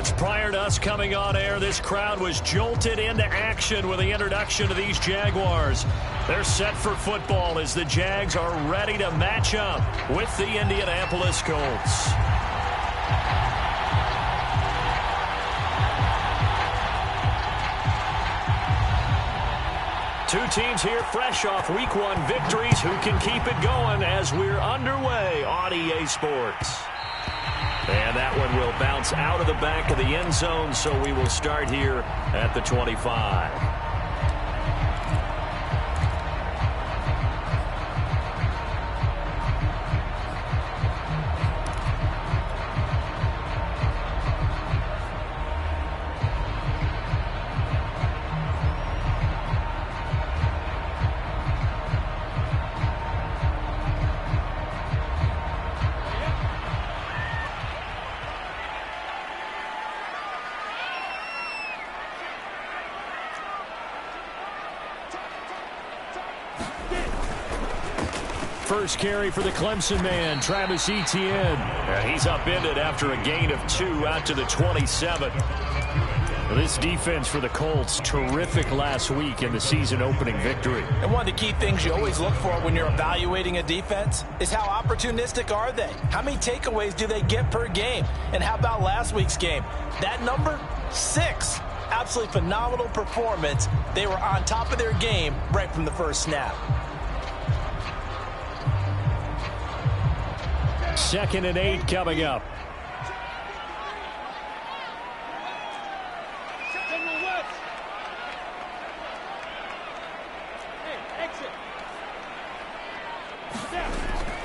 Moments prior to us coming on air, this crowd was jolted into action with the introduction of these Jaguars. They're set for football as the Jags are ready to match up with the Indianapolis Colts. Two teams here fresh off Week 1 victories who can keep it going as we're underway on EA Sports. And that one will bounce out of the back of the end zone, so we will start here at the 25. First carry for the Clemson man, Travis Etienne. And he's upended after a gain of 2 out to the 27. This defense for the Colts, terrific last week in the season-opening victory. And one of the key things you always look for when you're evaluating a defense is how opportunistic are they? How many takeaways do they get per game? And how about last week's game? That number, 6. Absolutely phenomenal performance. They were on top of their game right from the first snap. 2nd and 8 coming up.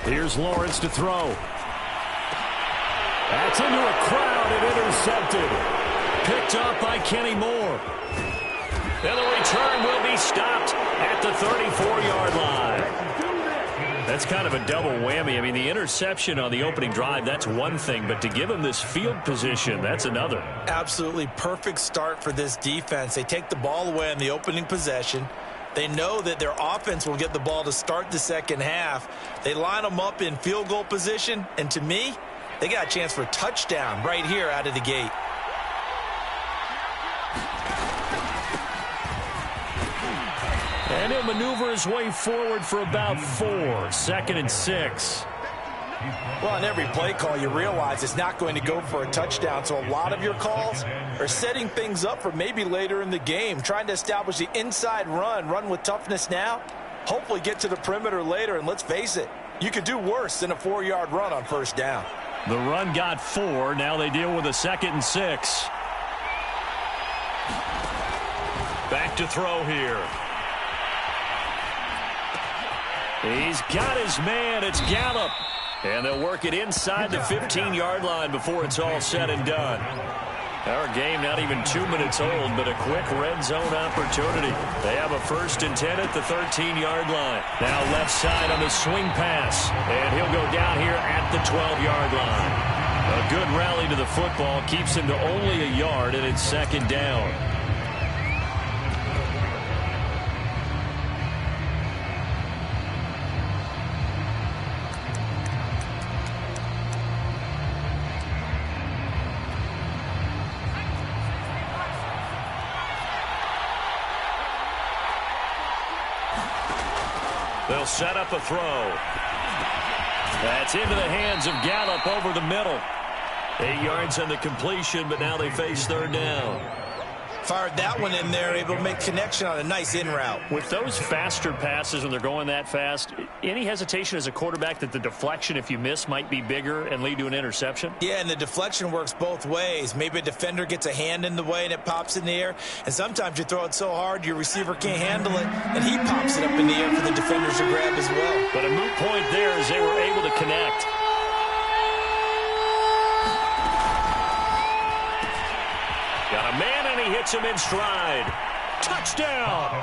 Here's Lawrence to throw. That's into a crowd and intercepted. Picked up by Kenny Moore. And the return will be stopped at the 34-yard line. That's kind of a double whammy. I mean, the interception on the opening drive, that's one thing, but to give him this field position, that's another. Absolutely perfect start for this defense. They take the ball away in the opening possession. They know that their offense will get the ball to start the second half. They line them up in field goal position, and to me, they got a chance for a touchdown right here out of the gate. And he'll maneuver his way forward for about 4. 2nd and 6. Well, on every play call, you realize it's not going to go for a touchdown. So a lot of your calls are setting things up for maybe later in the game, trying to establish the inside run with toughness now, hopefully get to the perimeter later. And let's face it, you could do worse than a 4-yard run on first down. The run got 4. Now they deal with a 2nd and 6. Back to throw here. He's got his man. It's Gallup. And they'll work it inside the 15-yard line before it's all said and done. Our game not even 2 minutes old, but a quick red zone opportunity. They have a 1st and 10 at the 13-yard line. Now left side on the swing pass. And he'll go down here at the 12-yard line. A good rally to the football keeps him to only a yard, and it's 2nd down. They'll set up a throw. That's into the hands of Gallup over the middle. 8 yards on the completion, but now they face 3rd down. Fired that one in there, able to make connection on a nice in route. With those faster passes when they're going that fast, any hesitation as a quarterback that the deflection, if you miss, might be bigger and lead to an interception? Yeah, and the deflection works both ways. Maybe a defender gets a hand in the way and it pops in the air. And sometimes you throw it so hard your receiver can't handle it, and he pops it up in the air for the defenders to grab as well. But a moot point there as they were able to connect. Got a man, and he hits him in stride. Touchdown!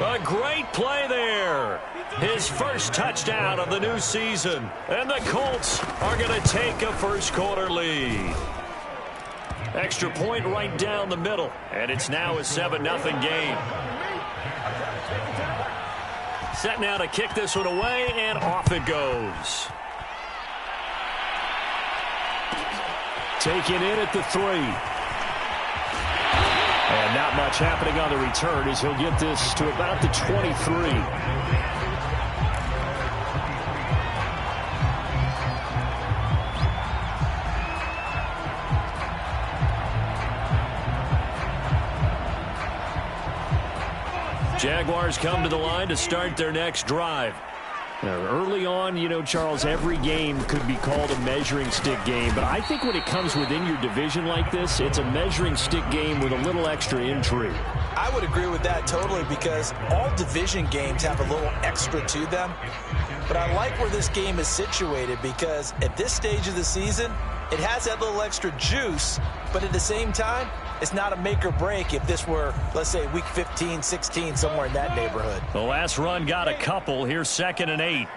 A great play there. His first touchdown of the new season. And the Colts are going to take a first-quarter lead. Extra point right down the middle. And it's now a 7-0 game. Set now to kick this one away, and off it goes. taken in at the 3. And not much happening on the return as he'll get this to about the 23. Jaguars come to the line to start their next drive. Now, early on, you know, Charles, every game could be called a measuring stick game. But I think when it comes within your division like this, it's a measuring stick game with a little extra intrigue. I would agree with that totally because all division games have a little extra to them. But I like where this game is situated because at this stage of the season, it has that little extra juice. But at the same time, it's not a make or break if this were, let's say, week 15, 16, somewhere in that neighborhood. The last run got a couple. Here's 2nd and 8.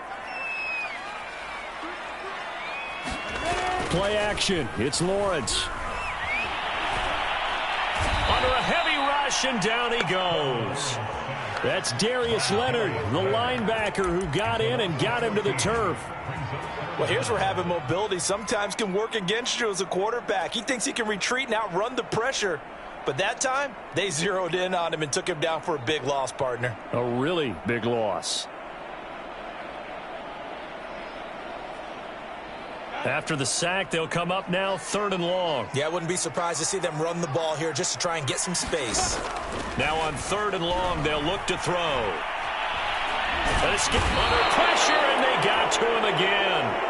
Play action. It's Lawrence. Under a heavy rush, and down he goes. That's Darius Leonard, the linebacker who got in and got him to the turf. Well, here's where having mobility sometimes can work against you as a quarterback. He thinks he can retreat and outrun the pressure. But that time, they zeroed in on him and took him down for a big loss, partner. A really big loss. After the sack, they'll come up now 3rd and long. Yeah, I wouldn't be surprised to see them run the ball here just to try and get some space. Now on 3rd and long, they'll look to throw. But it's under pressure, and they got to him again.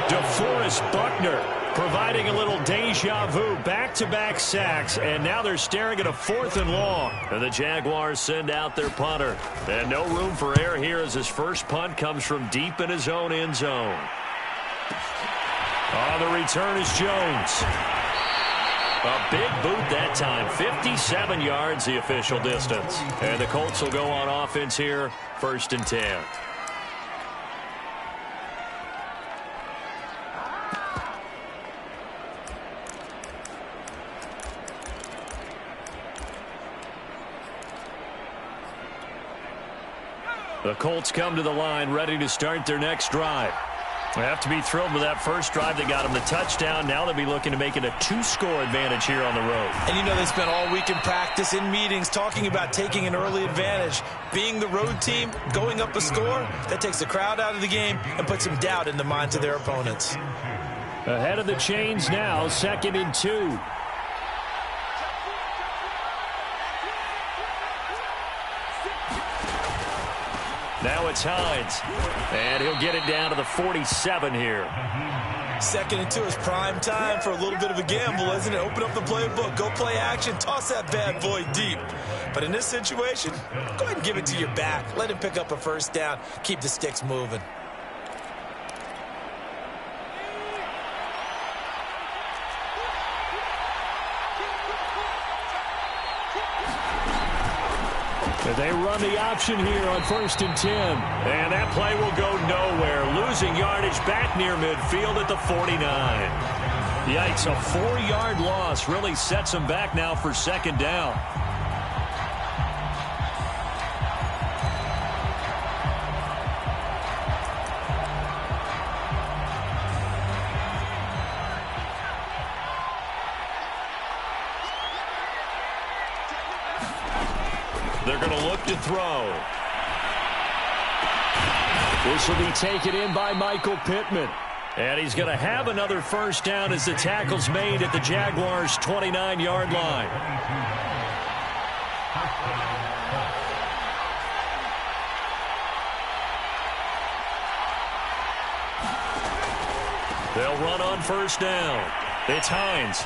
DeForest Buckner providing a little deja vu, back-to-back sacks, and now they're staring at a 4th and long. And the Jaguars send out their punter. And no room for error here as his first punt comes from deep in his own end zone. On the return is Jones. A big boot that time, 57 yards the official distance. And the Colts will go on offense here, 1st and 10. The Colts come to the line ready to start their next drive. They have to be thrilled with that first drive that got them the touchdown. Now they'll be looking to make it a 2-score advantage here on the road. And you know they spent all week in practice, in meetings, talking about taking an early advantage. Being the road team, going up a score, that takes the crowd out of the game and puts some doubt in the minds of their opponents. Ahead of the chains now, 2nd and 2. Now it's Hines, and he'll get it down to the 47 here. 2nd and 2 is prime time for a little bit of a gamble, isn't it? Open up the playbook, go play action, toss that bad boy deep. But in this situation, go ahead and give it to your back. Let him pick up a 1st down, keep the sticks moving. They run the option here on 1st and 10. And that play will go nowhere. Losing yardage back near midfield at the 49. Yikes, a 4-yard loss really sets them back now for 2nd down. They're going to look to throw. This will be taken in by Michael Pittman. And he's going to have another 1st down as the tackle's made at the Jaguars' 29-yard line. They'll run on 1st down. It's Hines.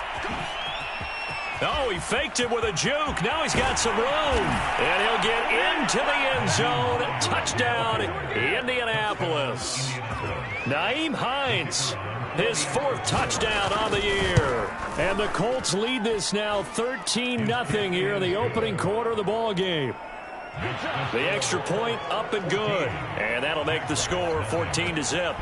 Oh, he faked it with a juke. Now he's got some room. And he'll get into the end zone. Touchdown, Indianapolis. Nyheim Hines, his 4th touchdown on the year. And the Colts lead this now 13-0 here in the opening quarter of the ball game. The extra point up and good. And that'll make the score 14-0.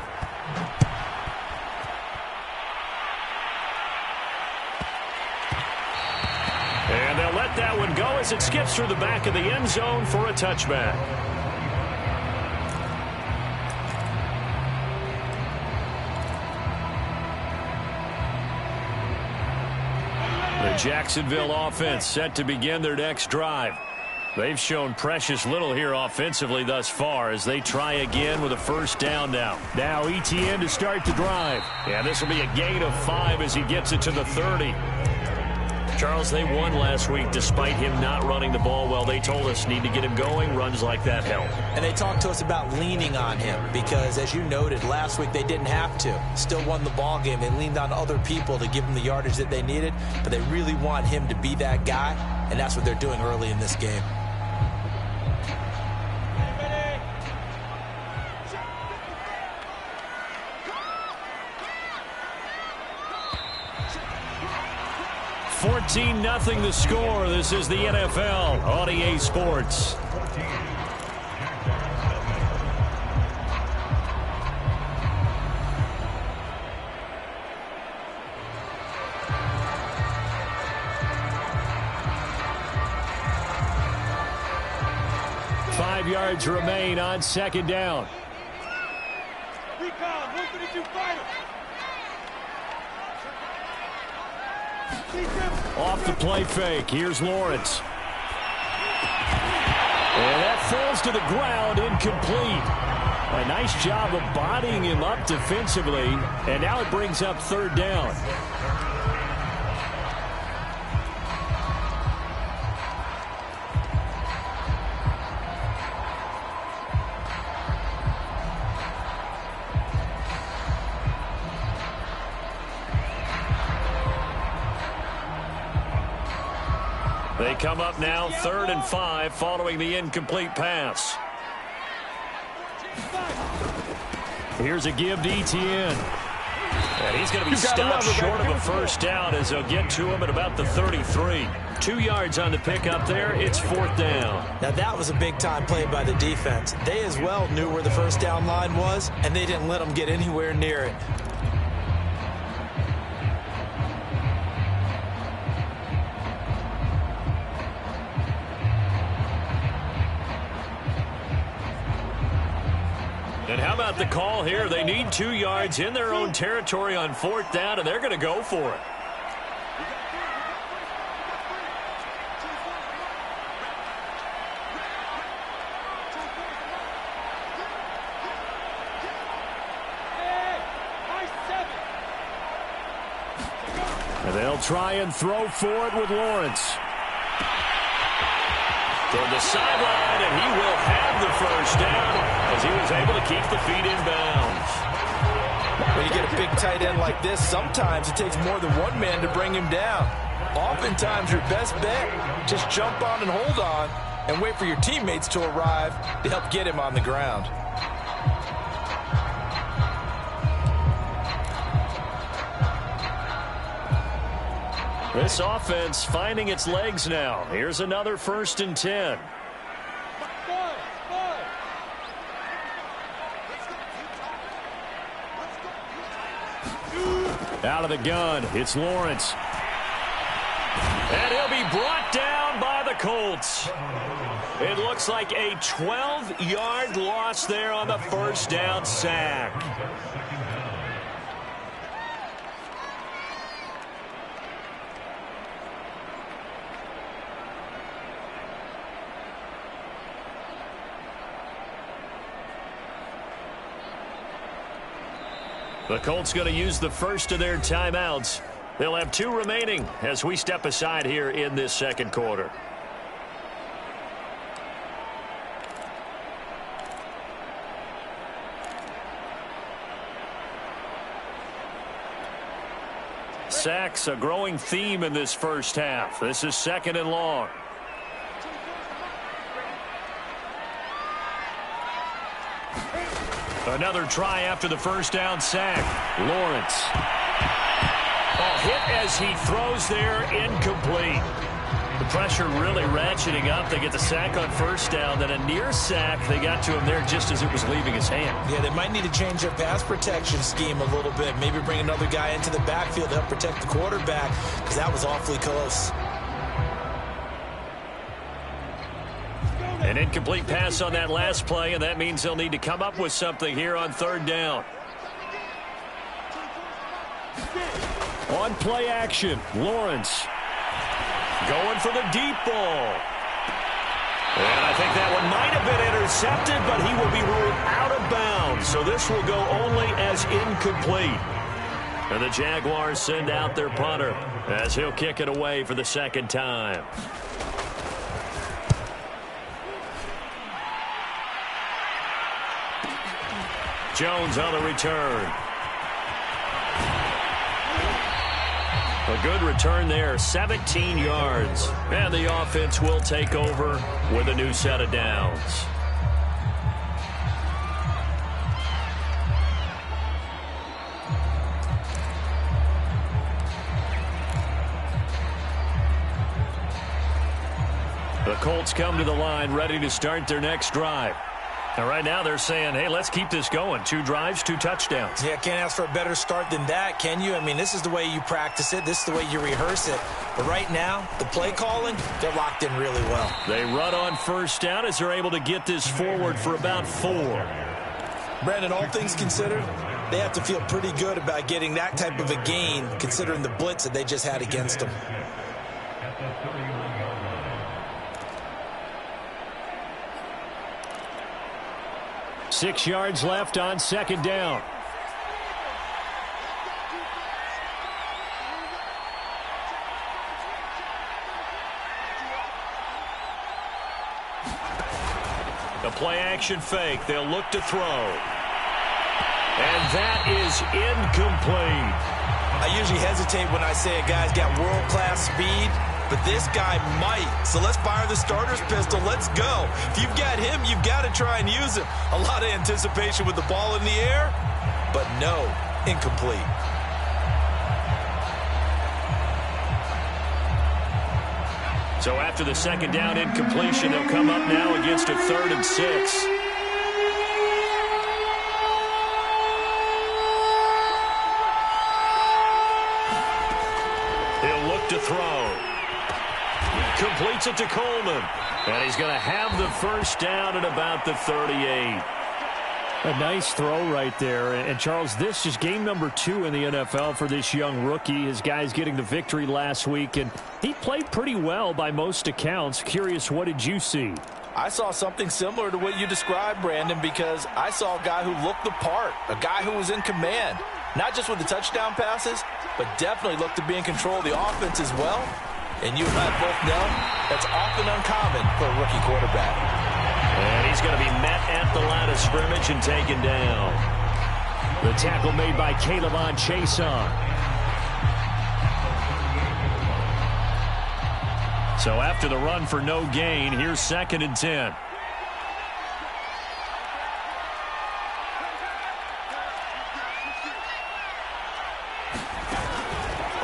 And they'll let that one go as it skips through the back of the end zone for a touchback. The Jacksonville offense set to begin their next drive. They've shown precious little here offensively thus far as they try again with a first down now. Now ETN to start the drive. Yeah, this will be a gain of 5 as he gets it to the 30. Charles, they won last week despite him not running the ball well. They told us need to get him going. Runs like that help. And they talked to us about leaning on him because, as you noted, last week they didn't have to. Still won the ball game. They leaned on other people to give them the yardage that they needed, but they really want him to be that guy, and that's what they're doing early in this game. Nothing the score. This is the NFL on EA Sports. Five yards remain on second down. Recon, 132 final. Off the play fake. Here's Lawrence. And that falls to the ground, incomplete. A nice job of bodying him up defensively. And now it brings up third down. They come up now 3rd and 5 following the incomplete pass. Here's a give to ETN. And he's going to be stopped short of a first down as they'll get to him at about the 33. 2 yards on the pickup there. It's 4th down. Now that was a big-time play by the defense. They as well knew where the first down line was, and they didn't let them get anywhere near it. And how about the call here? They need 2 yards in their own territory on 4th down, and they're going to go for it. And they'll try and throw for it with Lawrence. Toward the sideline, and he will have the first down as he was able to keep the feet in bounds. When you get a big tight end like this, sometimes it takes more than one man to bring him down. Oftentimes, your best bet, just jump on and hold on and wait for your teammates to arrive to help get him on the ground. This offense finding its legs now. Here's another 1st and 10. Out of the gun, it's Lawrence. And he'll be brought down by the Colts. It looks like a 12-yard loss there on the first down sack. The Colts going to use the first of their timeouts. They'll have 2 remaining as we step aside here in this second quarter. Sacks, a growing theme in this first half. This is 2nd and long. Another try after the first down sack. Lawrence. Hit as he throws there, incomplete. The pressure really ratcheting up. They get the sack on first down, then a near sack. They got to him there just as it was leaving his hand. Yeah, they might need to change their pass protection scheme a little bit. Maybe bring another guy into the backfield to help protect the quarterback, because that was awfully close. An incomplete pass on that last play, and that means they'll need to come up with something here on 3rd down. On play action, Lawrence. going for the deep ball. And I think that one might have been intercepted, but he will be ruled out of bounds. So this will go only as incomplete. And the Jaguars send out their punter as he'll kick it away for the second time. Jones on the return. A good return there, 17 yards. And the offense will take over with a new set of downs. The Colts come to the line ready to start their next drive. And right now they're saying, hey, let's keep this going. 2 drives, 2 touchdowns. Yeah, can't ask for a better start than that, can you? I mean, this is the way you practice it. This is the way you rehearse it. But right now, the play calling, they're locked in really well. They run on first down as they're able to get this forward for about 4. Brandon, all things considered, they have to feel pretty good about getting that type of a gain, considering the blitz that they just had against them. Six yards left on second down. The play-action fake. They'll look to throw. And that is incomplete. I usually hesitate when I say a guy's got world-class speed, but this guy might. So let's fire the starter's pistol. Let's go. If you've got him, you've got to try and use him. A lot of anticipation with the ball in the air, but no, incomplete. So after the second down incompletion, they'll come up now against a 3rd and 6. He'll look to throw. Completes it to Coleman. And he's going to have the first down at about the 38. A nice throw right there. And, Charles, this is game number 2 in the NFL for this young rookie. His guys getting the victory last week, and he played pretty well by most accounts. Curious, what did you see? I saw something similar to what you described, Brandon, because I saw a guy who looked the part, a guy who was in command, not just with the touchdown passes, but definitely looked to be in control of the offense as well. And you and I both know that's often uncommon for a rookie quarterback. And he's going to be met at the line of scrimmage and taken down. The tackle made by Caleb on Chason. So after the run for no gain, here's 2nd and 10.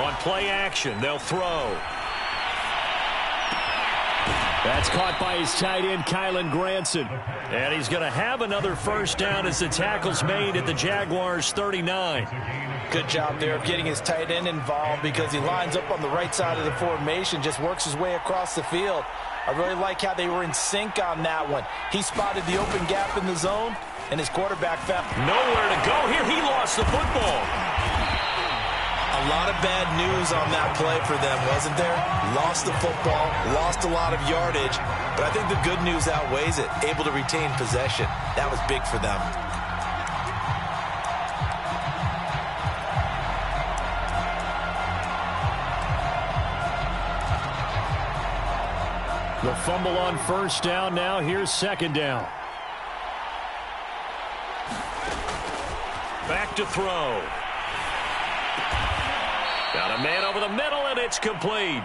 On play action, they'll throw. That's caught by his tight end, Kylen Granson. And he's going to have another first down as the tackle's made at the Jaguars' 39. Good job there of getting his tight end involved because he lines up on the right side of the formation, just works his way across the field. I really like how they were in sync on that one. He spotted the open gap in the zone, and his quarterback found nowhere to go here. He lost the football. A lot of bad news on that play for them, wasn't there? Lost the football, lost a lot of yardage, but I think the good news outweighs it. Able to retain possession. That was big for them. The fumble on first down now. Here's 2nd down. Back to throw. Got a man over the middle, and it's complete.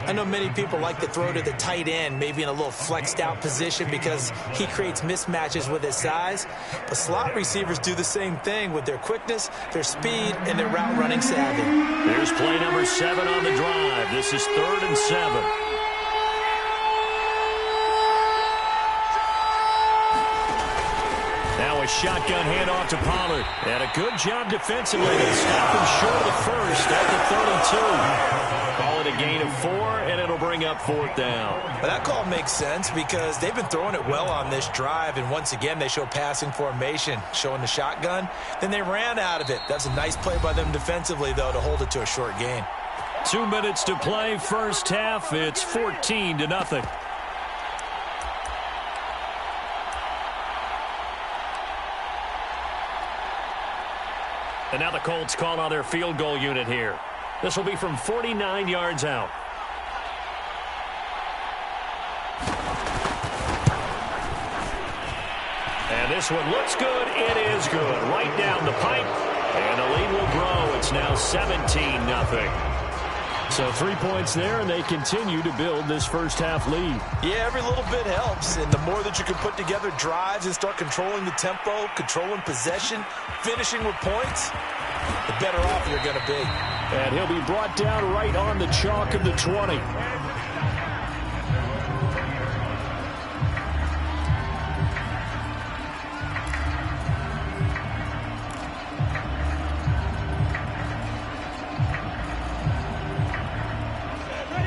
I know many people like to throw to the tight end, maybe in a little flexed out position because he creates mismatches with his size. But slot receivers do the same thing with their quickness, their speed, and their route running savvy. Here's play number 7 on the drive. This is 3rd and 7. Now a shotgun handoff to Pollard. And a good job defensively to stop him short of the first at the 32. Call it a gain of 4, and it'll bring up 4th down. But that call makes sense because they've been throwing it well on this drive, and once again they show passing formation, showing the shotgun. Then they ran out of it. That's a nice play by them defensively, though, to hold it to a short gain. 2 minutes to play, first half. It's 14-0. And now the Colts call on their field goal unit here. This will be from 49 yards out. And this one looks good. It is good. Right down the pipe. And the lead will grow. It's now 17-0. So 3 points there, and they continue to build this first half lead. Yeah, every little bit helps. And the more that you can put together drives and start controlling the tempo, controlling possession, finishing with points, the better off you're going to be. And he'll be brought down right on the chalk of the 20.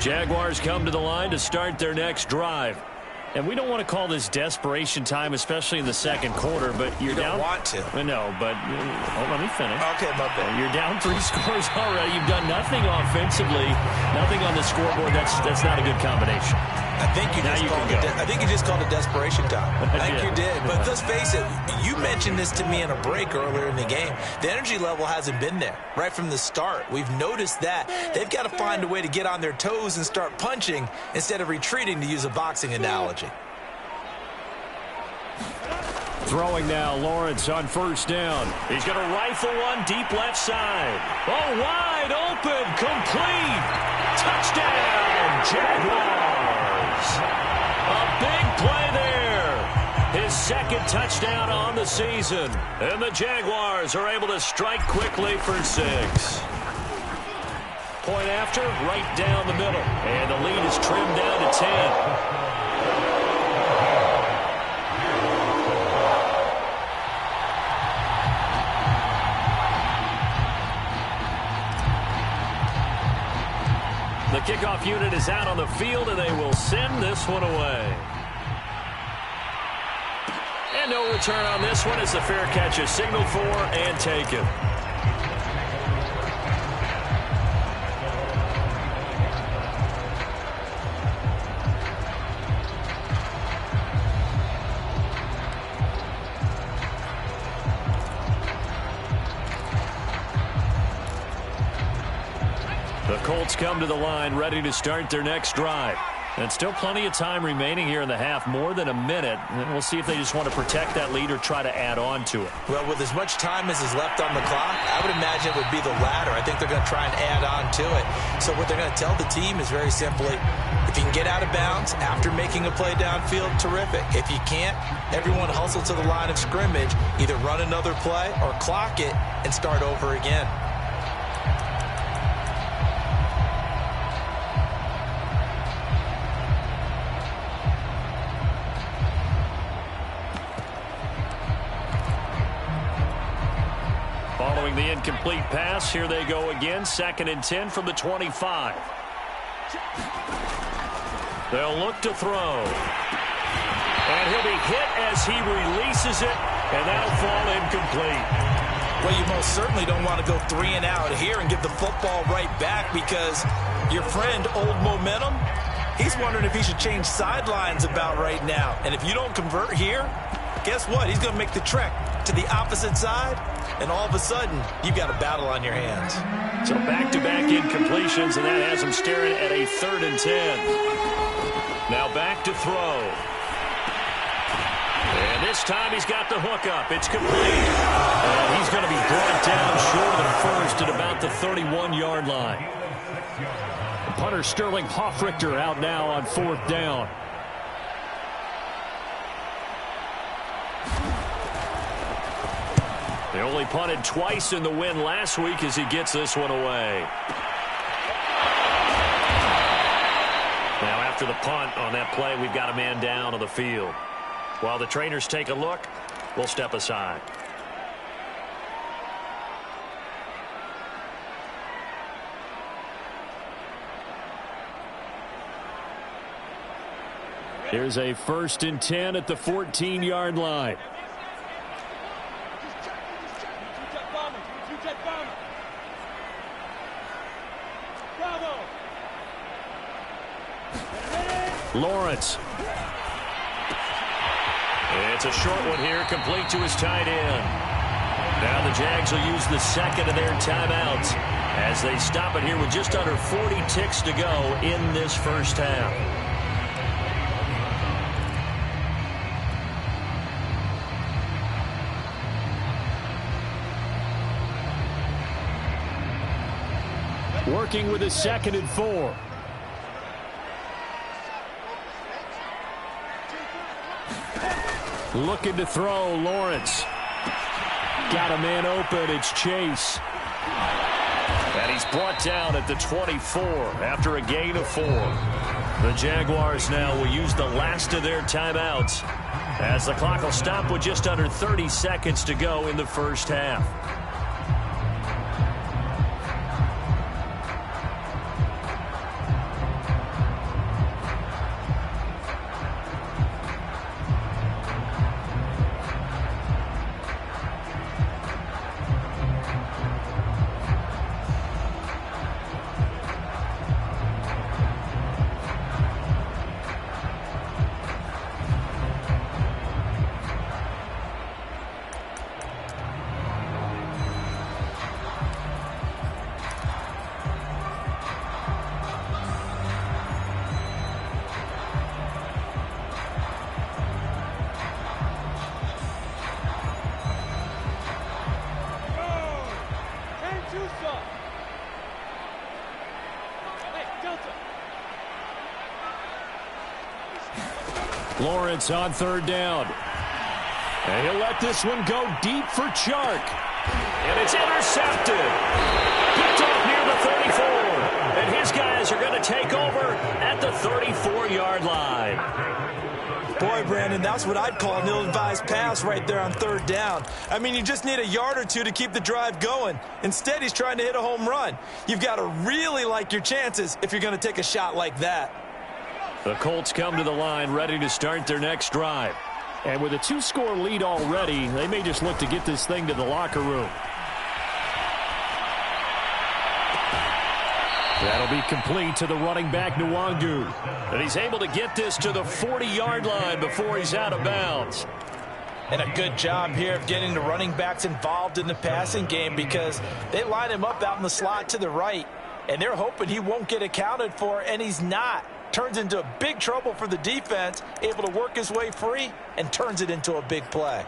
Jaguars come to the line to start their next drive. And we don't want to call this desperation time, especially in the second quarter, but you're down. You don't want to. I know, but let me finish. Okay, my bad. You're down 3 scores already. You've done nothing offensively, nothing on the scoreboard. That's not a good combination. I think you just called it desperation time. I think you did. But let's face it, you mentioned this to me in a break earlier in the game. The energy level hasn't been there right from the start. We've noticed that. They've got to find a way to get on their toes and start punching instead of retreating, to use a boxing analogy. Throwing now, Lawrence on first down. He's going to rifle one deep left side. Oh, wide open, complete. Touchdown, Jaguars. A big play there. His second touchdown on the season. And the Jaguars are able to strike quickly for 6. Point after, right down the middle. And the lead is trimmed down to 10. The kickoff unit is out on the field, and they will send this one away. And no return on this one as the fair catch is signaled for and taken. The Colts come to the line ready to start their next drive. And still plenty of time remaining here in the half, more than a minute. And we'll see if they just want to protect that lead or try to add on to it. Well, with as much time as is left on the clock, I would imagine it would be the latter. I think they're going to try and add on to it. So what they're going to tell the team is very simply, if you can get out of bounds after making a play downfield, terrific. If you can't, everyone hustle to the line of scrimmage, either run another play or clock it and start over again. Following the incomplete pass, here they go again. 2nd and 10 from the 25. They'll look to throw. And he'll be hit as he releases it, and that'll fall incomplete. Well, you most certainly don't want to go 3 and out here and give the football right back, because your friend, Old Momentum, he's wondering if he should change sidelines about right now. And if you don't convert here, guess what? He's going to make the trek to the opposite side, and all of a sudden, you've got a battle on your hands. So back-to-back incompletions, and that has him staring at a 3rd and 10. Now back to throw. And this time he's got the hook up. It's complete. And he's going to be brought down short of the first at about the 31-yard line. The punter Sterling Hoffrichter out now on 4th down. They only punted twice in the win last week as he gets this one away. Now after the punt on that play, we've got a man down on the field. While the trainers take a look, we'll step aside. Here's a 1st and 10 at the 14-yard line. Bravo. Lawrence. It's a short one here, complete to his tight end. Now the Jags will use the second of their timeouts as they stop it here with just under 40 ticks to go in this first half. Working with a 2nd and 4. Looking to throw, Lawrence. Got a man open, it's Chase. And he's brought down at the 24 after a gain of 4. The Jaguars now will use the last of their timeouts as the clock will stop with just under 30 seconds to go in the first half. Lawrence on 3rd down. And he'll let this one go deep for Chark. And it's intercepted. Picked off near the 34. And his guys are going to take over at the 34-yard line. Boy, Brandon, that's what I'd call an ill-advised pass right there on 3rd down. I mean, you just need a yard or two to keep the drive going. Instead, he's trying to hit a home run. You've got to really like your chances if you're going to take a shot like that. The Colts come to the line ready to start their next drive. And with a 2-score lead already, they may just look to get this thing to the locker room. That'll be complete to the running back, Nwangu. And he's able to get this to the 40-yard line before he's out of bounds. And a good job here of getting the running backs involved in the passing game because they line him up out in the slot to the right. And they're hoping he won't get accounted for, and he's not. Turns into big trouble for the defense, able to work his way free, and turns it into a big play.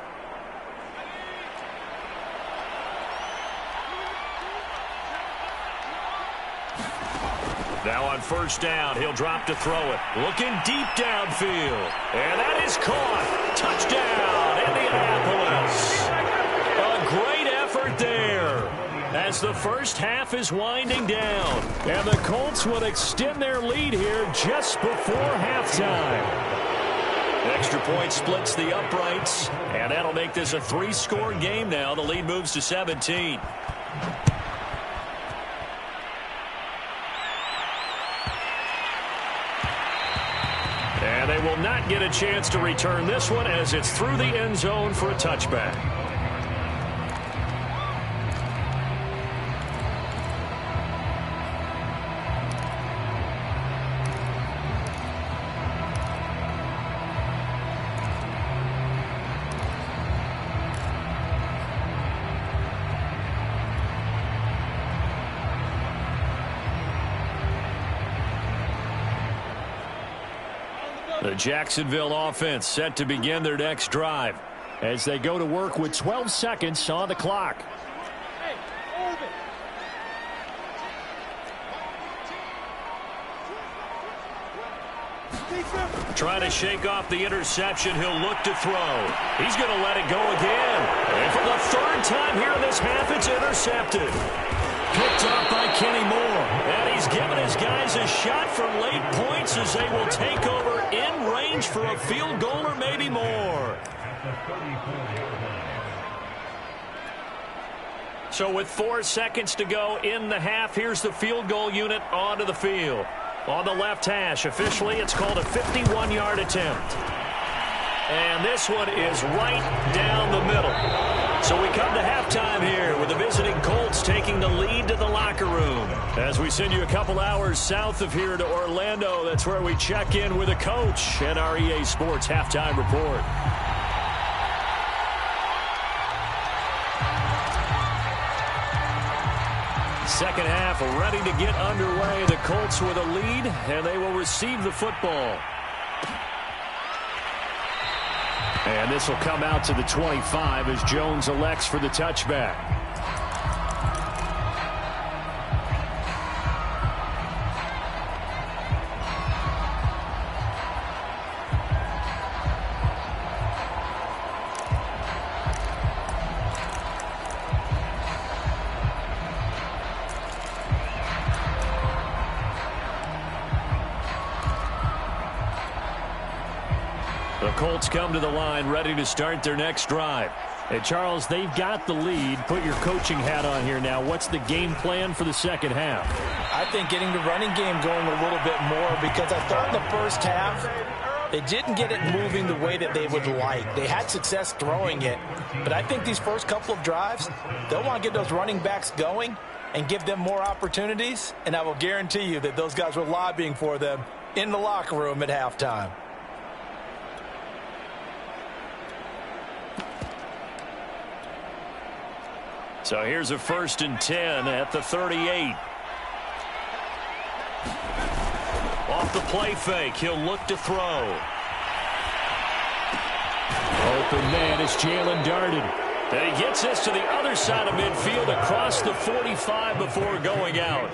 Now on 1st down, he'll drop to throw it. Looking deep downfield. And that is caught. Touchdown, Indianapolis. A great effort there as the first half is winding down. And the Colts would extend their lead here just before halftime. Extra point splits the uprights, and that'll make this a 3-score game now. The lead moves to 17. And they will not get a chance to return this one as it's through the end zone for a touchback. The Jacksonville offense set to begin their next drive as they go to work with 12 seconds on the clock. Trying to shake off the interception. He'll look to throw. He's going to let it go again. And for the 3rd time here in this half, it's intercepted. Picked up by Kenny Moore. And he's given his guys a shot for late points as they will take over in range for a field goal or maybe more. So with 4 seconds to go in the half, here's the field goal unit onto the field. On the left hash, officially it's called a 51-yard attempt. And this one is right down the middle. So we come to halftime here with the visiting Colts taking the lead to the locker room. As we send you a couple hours south of here to Orlando, that's where we check in with a coach and our EA Sports halftime report. Second half ready to get underway. The Colts with a lead, and they will receive the football. And this will come out to the 25 as Jones elects for the touchback. The Colts come to the line ready to start their next drive. Hey, Charles, they've got the lead. Put your coaching hat on here now. What's the game plan for the second half? I think getting the running game going a little bit more, because I thought in the first half they didn't get it moving the way that they would like. They had success throwing it, but I think these first couple of drives, they'll want to get those running backs going and give them more opportunities, and I will guarantee you that those guys were lobbying for them in the locker room at halftime. So here's a 1st and 10 at the 38. Off the play fake, he'll look to throw. Open man as Jalen darted. And he gets this to the other side of midfield across the 45 before going out.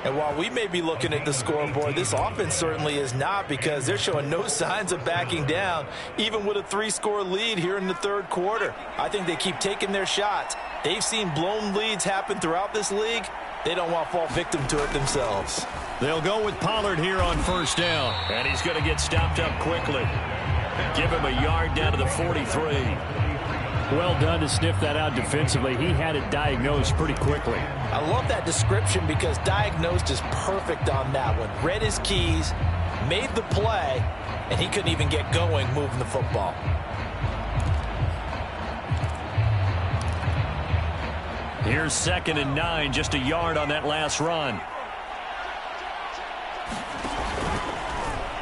And while we may be looking at the scoreboard, this offense certainly is not, because they're showing no signs of backing down, even with a 3-score lead here in the third quarter. I think they keep taking their shots. They've seen blown leads happen throughout this league. They don't want to fall victim to it themselves. They'll go with Pollard here on 1st down. And he's going to get stopped up quickly. Give him a yard down to the 43. Well done to sniff that out defensively. He had it diagnosed pretty quickly. I love that description, because diagnosed is perfect on that one. Read his keys, made the play, and he couldn't even get going moving the football. Here's 2nd and 9, just a yard on that last run.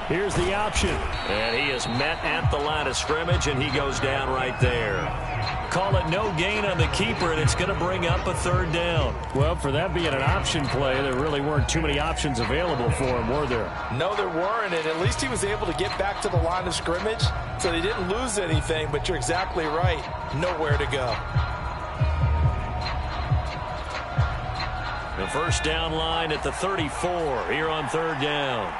Here's the option. And he is met at the line of scrimmage, and he goes down right there. Call it no gain on the keeper, and it's going to bring up a 3rd down. Well, for that being an option play, there really weren't too many options available for him, were there? No, there weren't, and at least he was able to get back to the line of scrimmage, so they didn't lose anything, but you're exactly right. Nowhere to go. The 1st down line at the 34 here on 3rd down.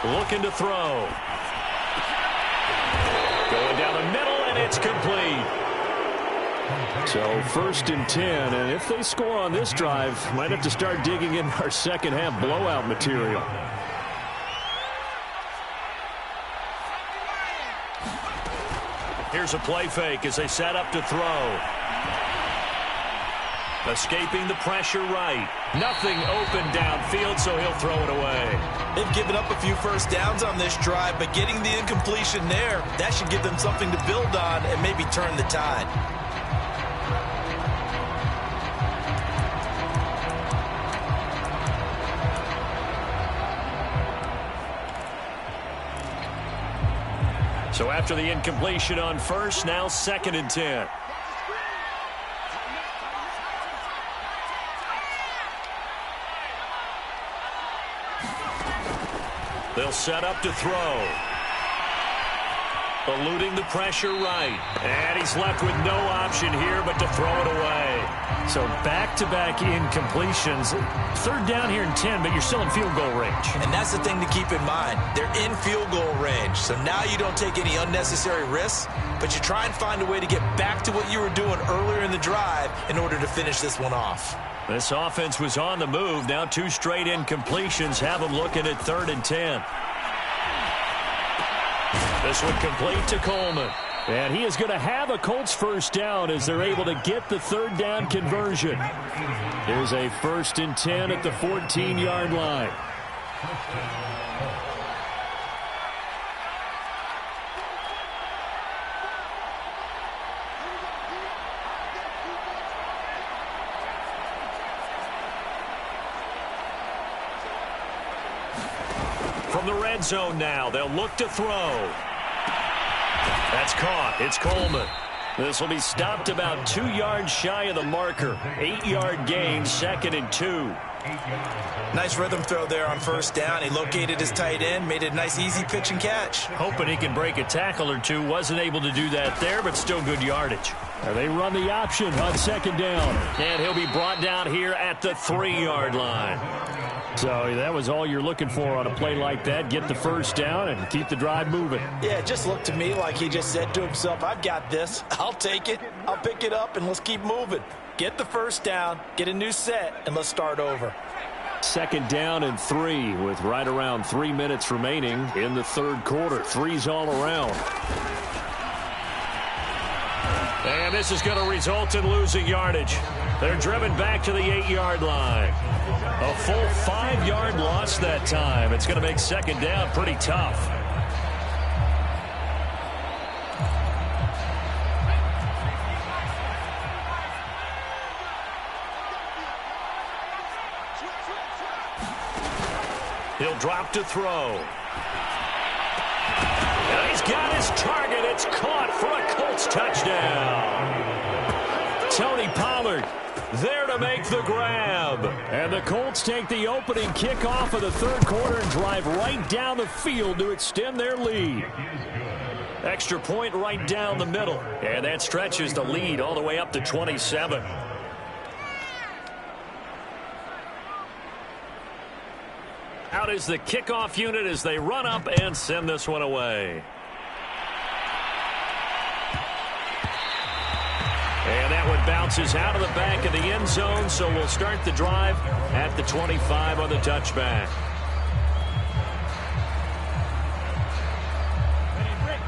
Looking to throw. Going down the middle, and it's complete. So 1st and 10, and if they score on this drive, might have to start digging in our second half blowout material. Here's a play fake as they set up to throw. Escaping the pressure right. Nothing open downfield, so he'll throw it away. They've given up a few 1st downs on this drive, but getting the incompletion there, that should give them something to build on and maybe turn the tide. So after the incompletion on 1st, now 2nd and 10. They'll set up to throw. Eluding the pressure right. And he's left with no option here but to throw it away. So back-to-back incompletions. 3rd down here in 10, but you're still in field goal range. And that's the thing to keep in mind. They're in field goal range. So now you don't take any unnecessary risks, but you try and find a way to get back to what you were doing earlier in the drive in order to finish this one off. This offense was on the move. Now 2 straight incompletions have them looking at 3rd and 10. This one complete to Coleman. And he is going to have a Colts 1st down as they're able to get the 3rd down conversion. Here's a 1st and 10 at the 14-yard line. from the red zone now. They'll look to throw. That's caught. It's Coleman. This will be stopped about 2 yards shy of the marker. 8-yard gain, 2nd and 2. Nice rhythm throw there on first down. He located his tight end, made it a nice easy pitch and catch. Hoping he can break a tackle or two. Wasn't able to do that there, but still good yardage. They run the option on 2nd down. And he'll be brought down here at the 3-yard line. So that was all you're looking for on a play like that. Get the first down and keep the drive moving. Yeah, it just looked to me like he just said to himself, I've got this. I'll take it. I'll pick it up, and let's keep moving. Get the first down, get a new set, and let's start over. 2nd down and 3 with right around 3 minutes remaining in the 3rd quarter. 3's all around. And this is going to result in losing yardage. They're driven back to the 8-yard line. A full 5-yard loss that time. It's going to make 2nd down pretty tough. He'll drop to throw. And he's got his target. It's caught for a Colts touchdown. Tony Pollard there to make the grab. And the Colts take the opening kickoff of the 3rd quarter and drive right down the field to extend their lead. Extra point right down the middle. And that stretches the lead all the way up to 27. Out is the kickoff unit as they run up and send this one away. And that one bounces out of the back of the end zone, so we'll start the drive at the 25 on the touchback.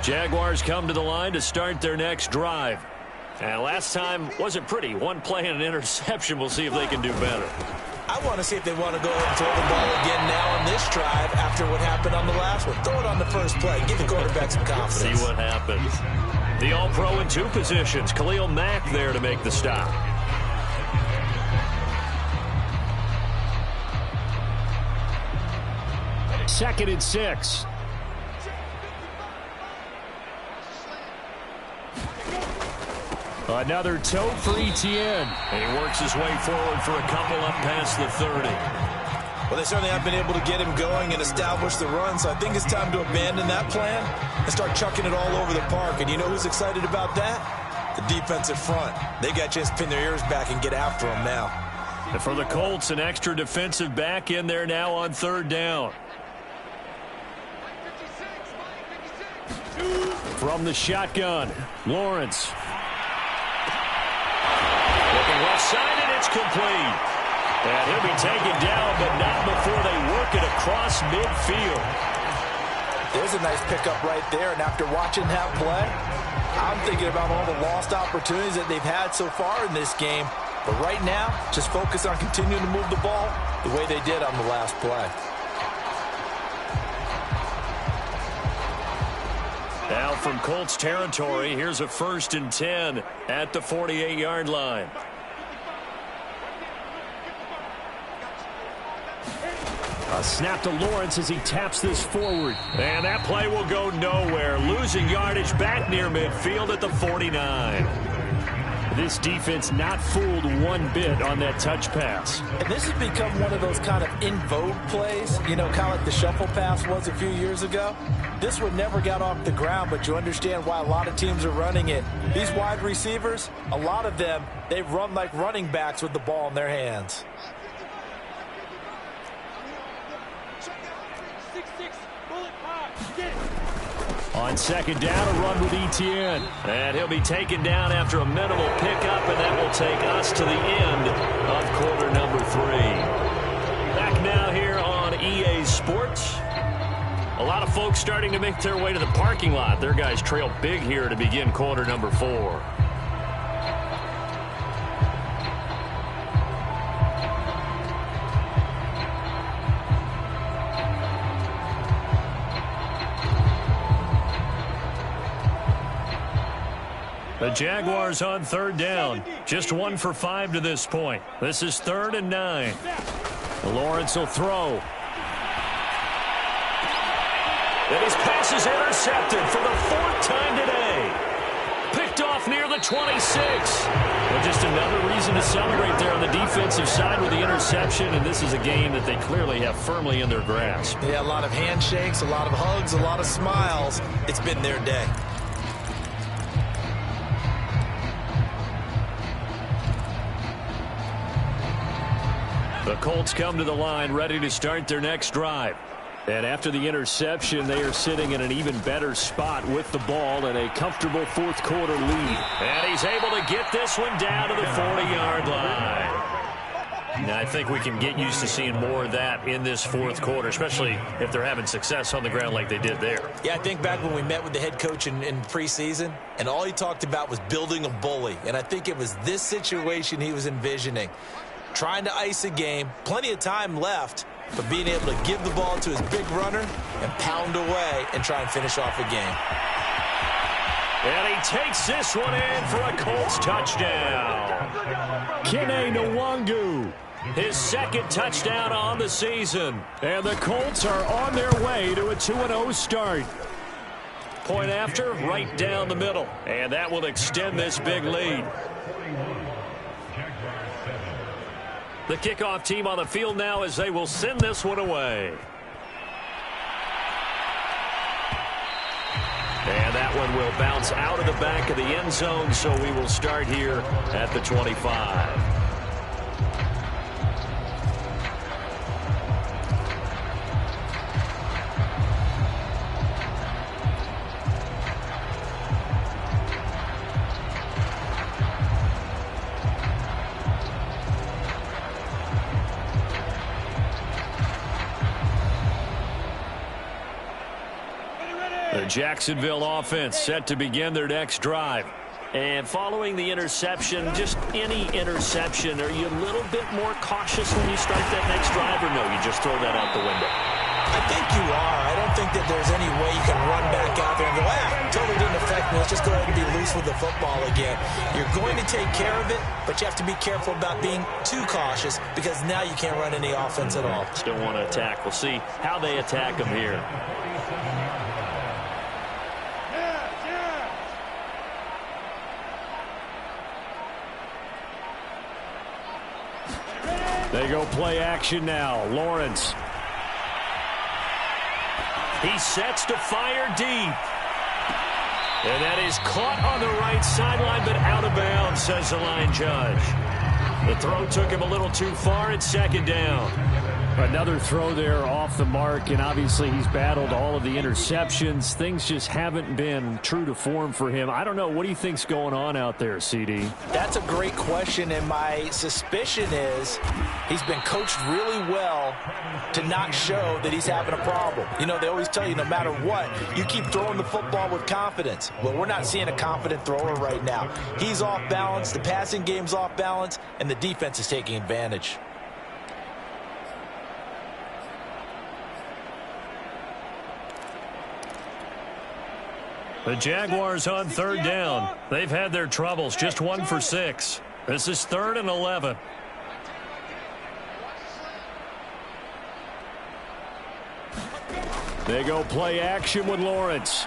Jaguars come to the line to start their next drive. And last time wasn't pretty. One play and an interception. We'll see if they can do better. I want to see if they want to go ahead and throw the ball again now on this drive after what happened on the last one. Throw it on the first play. Give the quarterback some confidence. See what happens. The All-Pro in 2 positions. Khalil Mack there to make the stop. Second and 6. Another tote for Etienne. And he works his way forward for a couple up past the 30. Well, they certainly have been able to get him going and establish the run, so I think it's time to abandon that plan and start chucking it all over the park. And you know who's excited about that? The defensive front. They got a chance to pin their ears back and get after him now. And for the Colts, an extra defensive back in there now on 3rd down. From the shotgun, Lawrence. Looking left side, and it's complete. And he'll be taken down, but not before they work it across midfield. There's a nice pickup right there, and after watching that play, I'm thinking about all the lost opportunities that they've had so far in this game. But right now, just focus on continuing to move the ball the way they did on the last play. Now from Colts territory, here's a 1st and 10 at the 48-yard line. A snap to Lawrence as he taps this forward. And that play will go nowhere. Losing yardage back near midfield at the 49. This defense not fooled one bit on that touch pass. And this has become one of those kind of in vogue plays, you know, kind of like the shuffle pass was a few years ago. This one never got off the ground, but you understand why a lot of teams are running it. These wide receivers, a lot of them, they run like running backs with the ball in their hands. On 2nd down, a run with Etienne. And he'll be taken down after a minimal pickup, and that will take us to the end of quarter number 3. Back now here on EA Sports. A lot of folks starting to make their way to the parking lot. Their guys trail big here to begin quarter number 4. The Jaguars on 3rd down. Just 1 for 5 to this point. This is 3rd and 9. Lawrence will throw. And his pass is intercepted for the 4th time today. Picked off near the 26. Well, just another reason to celebrate there on the defensive side with the interception, and this is a game that they clearly have firmly in their grasp. Yeah, a lot of handshakes, a lot of hugs, a lot of smiles. It's been their day. The Colts come to the line ready to start their next drive. And after the interception, they are sitting in an even better spot with the ball and a comfortable 4th quarter lead. And he's able to get this one down to the 40-yard line. Now, I think we can get used to seeing more of that in this 4th quarter, especially if they're having success on the ground like they did there. Yeah, I think back when we met with the head coach in preseason, and all he talked about was building a bully. And I think it was this situation he was envisioning. Trying to ice a game, plenty of time left, but being able to give the ball to his big runner and pound away and try and finish off a game. And he takes this one in for a Colts touchdown. Kene Nwangu, his 2nd touchdown on the season. And the Colts are on their way to a 2-0 start. Point after, right down the middle. And that will extend this big lead. The kickoff team on the field now as they will send this one away. And that one will bounce out of the back of the end zone, so we will start here at the 25. The Jacksonville offense set to begin their next drive. And following the interception, just any interception, are you a little bit more cautious when you start that next drive, or no, you just throw that out the window? I think you are. I don't think that there's any way you can run back out there and go, totally didn't affect me. Let's just go ahead and be loose with the football again. You're going to take care of it, but you have to be careful about being too cautious because now you can't run any offense at all. Still want to attack. We'll see how they attack them here. They go play action now. Lawrence. He sets to fire deep. And that is caught on the right sideline, but out of bounds, says the line judge. The throw took him a little too far. It's 2nd down. Another throw there off the mark, and obviously he's battled all of the interceptions. Things just haven't been true to form for him. I don't know. What do you think's going on out there, CD? That's a great question, and my suspicion is he's been coached really well to not show that he's having a problem. You know, they always tell you no matter what, you keep throwing the football with confidence. Well, we're not seeing a confident thrower right now. He's off balance, the passing game's off balance, and the defense is taking advantage. The Jaguars on 3rd down. They've had their troubles, just 1 for 6. This is 3rd and 11. They go play action with Lawrence.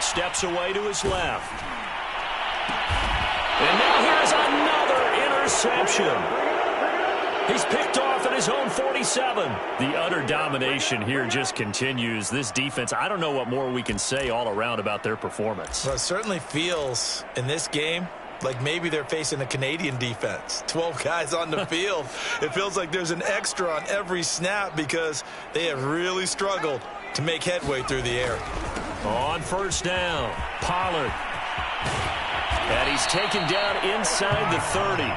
Steps away to his left. And now here's another interception. He's picked off at his own 47. The utter domination here just continues. This defense, I don't know what more we can say all around about their performance. Well, it certainly feels in this game like maybe they're facing a Canadian defense. 12 guys on the field. It feels like there's an extra on every snap because they have really struggled to make headway through the air. On 1st down, Pollard. And he's taken down inside the 30.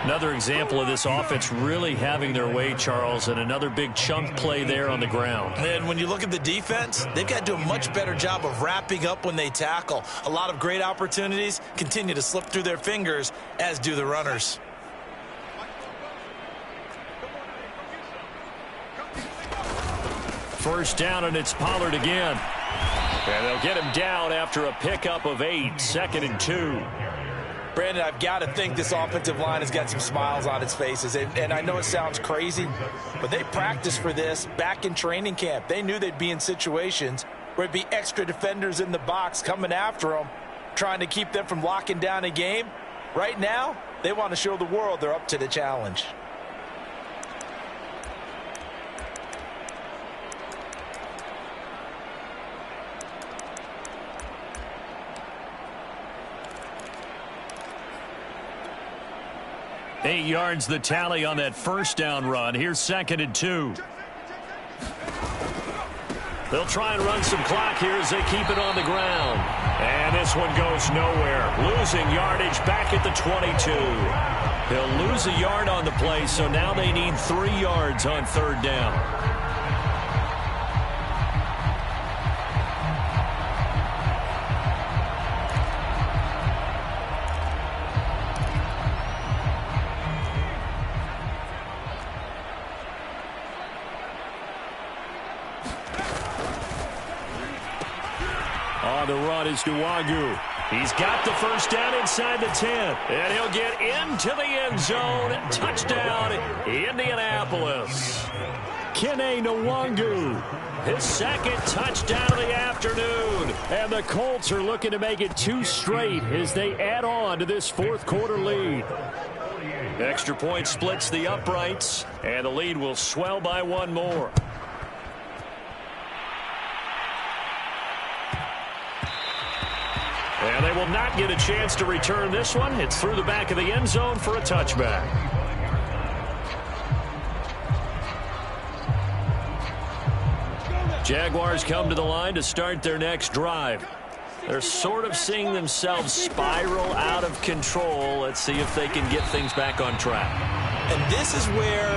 Another example of this offense really having their way, Charles, and another big chunk play there on the ground. And when you look at the defense, they've got to do a much better job of wrapping up when they tackle. A lot of great opportunities continue to slip through their fingers, as do the runners. First down, and it's Pollard again. And they'll get him down after a pickup of 8, 2nd and 2. Brandon, I've got to think this offensive line has got some smiles on its faces. And I know it sounds crazy, but they practiced for this back in training camp. They knew they'd be in situations where it'd be extra defenders in the box coming after them, trying to keep them from locking down a game. Right now, they want to show the world they're up to the challenge. Eight yards the tally on that first down run. Here's 2nd and 2. They'll try and run some clock here as they keep it on the ground. And this one goes nowhere. Losing yardage back at the 22. They'll lose a yard on the play, so now they need 3 yards on 3rd down. On the run is Nwangu. He's got the first down inside the 10. And he'll get into the end zone. Touchdown, Indianapolis. Kene Nwangu. His 2nd touchdown of the afternoon. And the Colts are looking to make it 2 straight as they add on to this 4th quarter lead. Extra point splits the uprights. And the lead will swell by 1 more. And they will not get a chance to return this one. It's through the back of the end zone for a touchback. Jaguars come to the line to start their next drive. They're sort of seeing themselves spiral out of control. Let's see if they can get things back on track. And this is where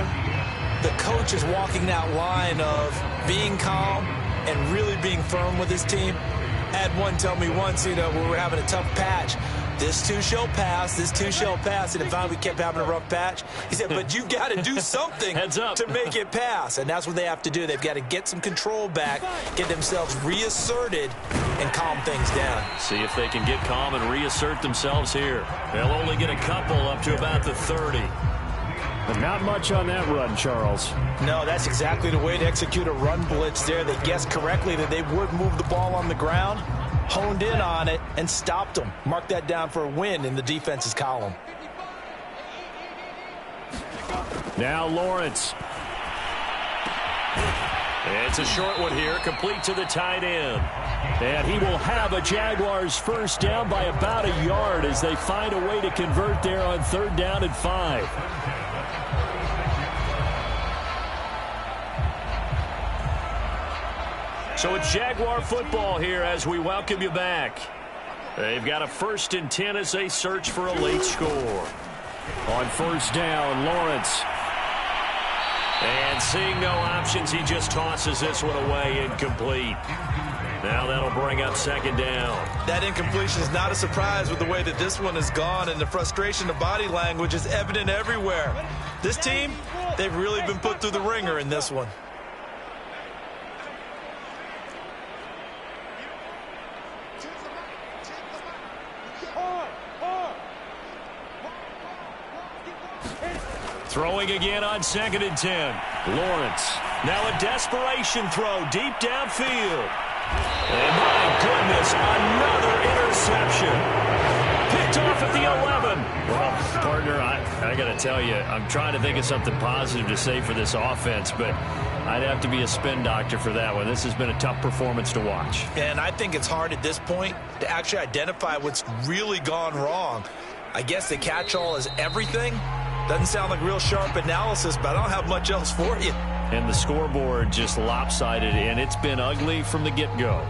the coach is walking that line of being calm and really being firm with his team. Had one tell me once, when we were having a tough patch, this too shall pass, this too shall pass, and finally we kept having a rough patch. He said, but you've got to do something to make it pass, and that's what they have to do. They've got to get some control back, get themselves reasserted, and calm things down. See if they can get calm and reassert themselves here. They'll only get a couple up to about the 30. But not much on that run, Charles. No, that's exactly the way to execute a run blitz there. They guessed correctly that they would move the ball on the ground, honed in on it, and stopped them. Mark that down for a win in the defense's column. Now Lawrence. It's a short one here, complete to the tight end. And he will have a Jaguars first down by about a yard as they find a way to convert there on 3rd down and 5. So it's Jaguar football here as we welcome you back. They've got a 1st and 10 as they search for a late score. On 1st down, Lawrence. And seeing no options, he just tosses this one away, incomplete. Now that'll bring up 2nd down. That incompletion is not a surprise with the way that this one has gone, and the frustration of body language is evident everywhere. This team, they've really been put through the ringer in this one. Throwing again on 2nd and 10. Lawrence. Now a desperation throw deep downfield. And my goodness, another interception. Picked off at the 11. Well, partner, I got to tell you, I'm trying to think of something positive to say for this offense, but I'd have to be a spin doctor for that one. This has been a tough performance to watch. And I think it's hard at this point to actually identify what's really gone wrong. I guess the catch-all is everything. Doesn't sound like real sharp analysis, but I don't have much else for you. And the scoreboard just lopsided, and it's been ugly from the get-go.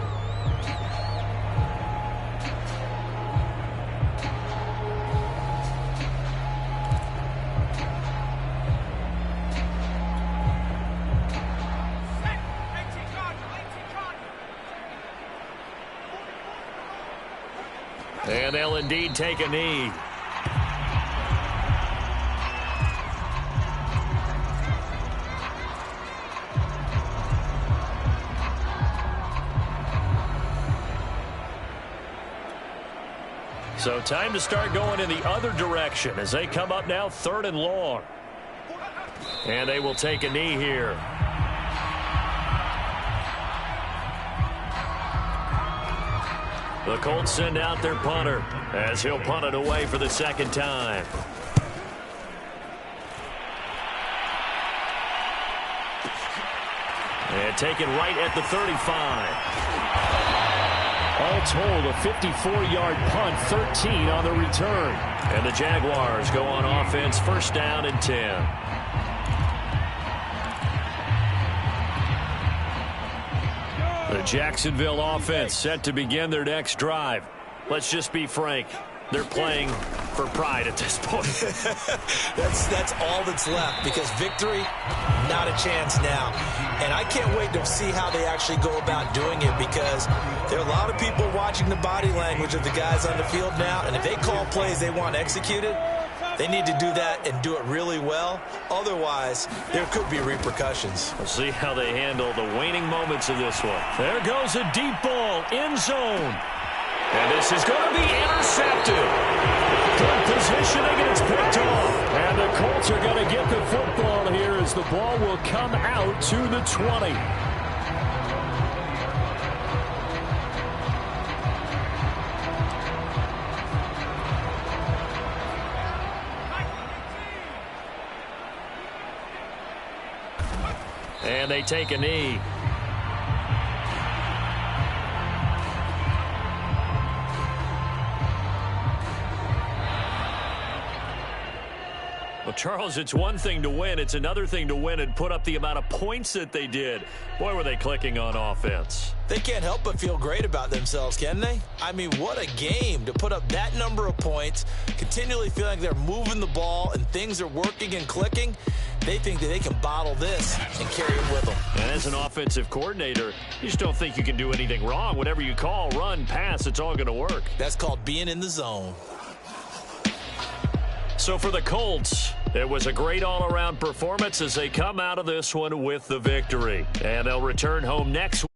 And they'll indeed take a knee. So time to start going in the other direction as they come up now 3rd and long. And they will take a knee here. The Colts send out their punter as he'll punt it away for the 2nd time. And taken right at the 35. All told, a 54-yard punt, 13 on the return. And the Jaguars go on offense, 1st down and 10. The Jacksonville offense set to begin their next drive. Let's just be frank. They're playing for pride at this point. That's all that's left, because victory, not a chance now. And I can't wait to see how they actually go about doing it, because there are a lot of people watching the body language of the guys on the field now, and if they call plays they want executed, they need to do that and do it really well. Otherwise, there could be repercussions. We'll see how they handle the waning moments of this one. There goes a deep ball, end zone. And this is going to be intercepted. Good positioning, and it's picked off. And the Colts are going to get the football here as the ball will come out to the 20. And they take a knee. Well, Charles, it's one thing to win. It's another thing to win and put up the amount of points that they did. Boy, were they clicking on offense. They can't help but feel great about themselves, can they? I mean, what a game to put up that number of points, continually feeling they're moving the ball and things are working and clicking. They think that they can bottle this and carry it with them. And as an offensive coordinator, you just don't think you can do anything wrong. Whatever you call, run, pass, it's all going to work. That's called being in the zone. So for the Colts, it was a great all-around performance as they come out of this one with the victory. And they'll return home next week.